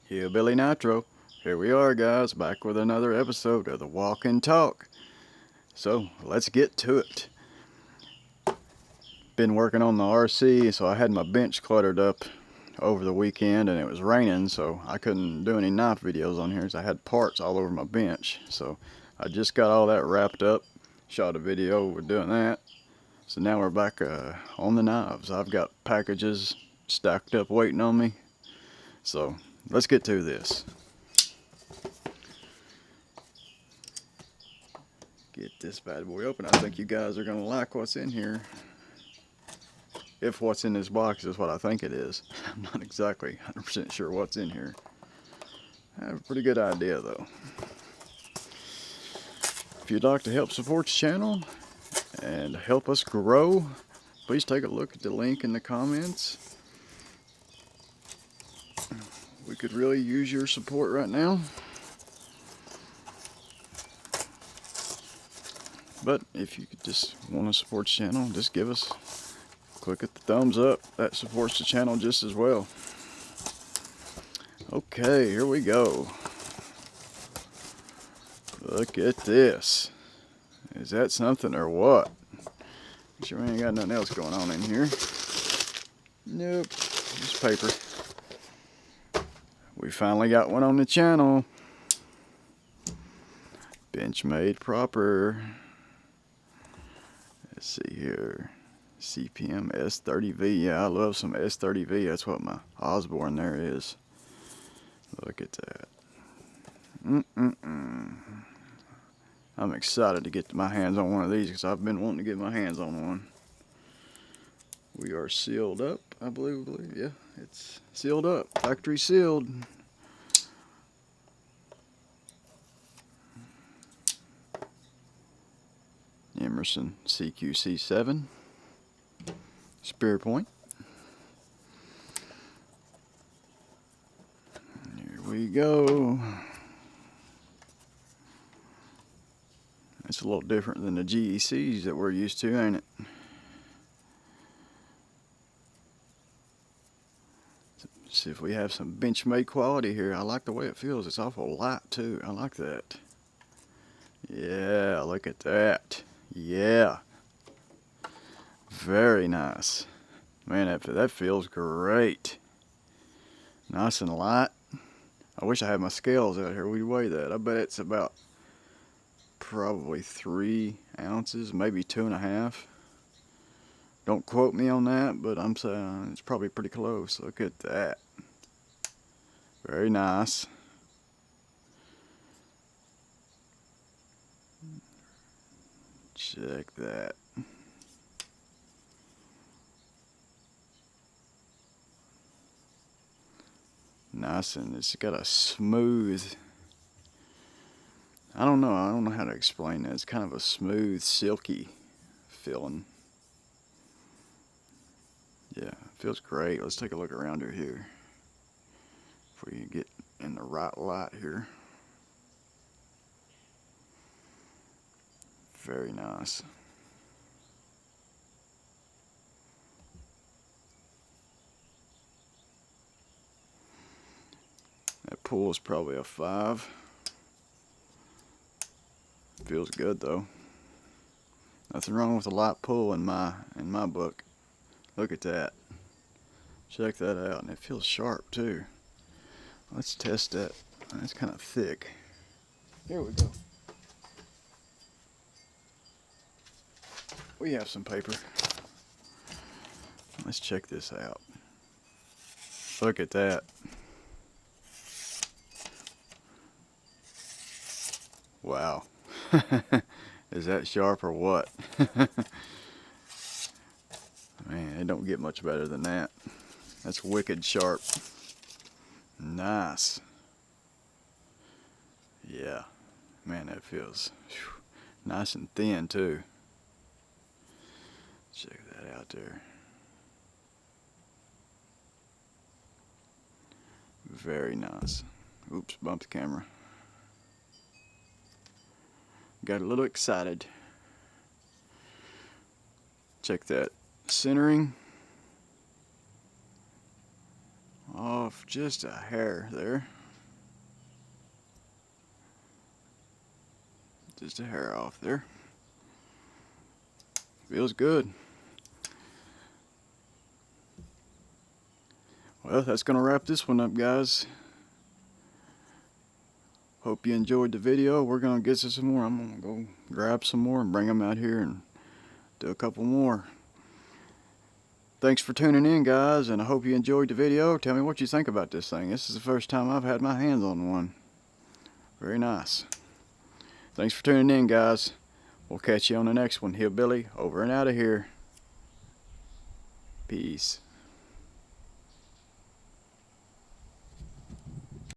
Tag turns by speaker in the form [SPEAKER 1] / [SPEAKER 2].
[SPEAKER 1] Hillbilly Nitro. Here we are, guys, back with another episode of the Walk and Talk. So, let's get to it. Been working on the RC, so I had my bench cluttered up over the weekend, and it was raining, so I couldn't do any knife videos on here, so I had parts all over my bench. So, I just got all that wrapped up, shot a video with doing that. So now we're back on the knives. I've got packages stacked up waiting on me. So, let's get to this. Get this bad boy open. I think you guys are going to like what's in here. If what's in this box is what I think it is. I'm not exactly 100% sure what's in here. I have a pretty good idea though. If you'd like to help support the channel and help us grow, please take a look at the link in the comments. We could really use your support right now. But if you just want to support the channel, just click at the thumbs up. That supports the channel just as well. Okay, here we go. Look at this. Is that something or what? Sure we ain't got nothing else going on in here. Nope, just paper. We finally got one on the channel. Benchmade proper. Let's see here. CPM S30V. Yeah, I love some S30V. That's what my Osborne there is. Look at that. I'm excited to get my hands on one of these because I've been wanting to get my hands on one. We are sealed up, I believe. Yeah, it's sealed up. Factory sealed. Emerson CQC7 spear point. Here we go. It's a little different than the GECs that we're used to, ain't it? See if we have some Benchmade quality here. I like the way it feels. It's awful light too. I like that. Yeah, look at that. Yeah. Very nice. Man, that feels great. Nice and light. I wish I had my scales out here. We'd weigh that. I bet it's about probably 3 ounces, maybe 2.5. Don't quote me on that, but I'm saying it's probably pretty close. Look at that. Very nice. Check that. Nice, and it's got a smooth, I don't know how to explain that. It's kind of a smooth, silky feeling. Yeah, it feels great. Let's take a look around her here before you get in the right light here. Very nice. That pull is probably a 5. Feels good though. Nothing wrong with a light pull in my book. Look at that. Check that out, and it feels sharp too. Let's test that. That's kind of thick. Here we go. We have some paper. Let's check this out. Look at that. Wow. Is that sharp or what? Man, it don't get much better than that. That's wicked sharp. Nice. Yeah. Man, that feels nice and thin too. Check that out there. Very nice. Oops, bumped the camera. Got a little excited. Check that centering. Off just a hair there. just a hair off there. Feels good. Well, that's going to wrap this one up, guys. Hope you enjoyed the video. We're going to get some more. I'm going to go grab some more and bring them out here and do a couple more. Thanks for tuning in, guys, and I hope you enjoyed the video. Tell me what you think about this thing. This is the first time I've had my hands on one. Very nice. Thanks for tuning in, guys. We'll catch you on the next one. Hillbilly, over and out of here. Peace.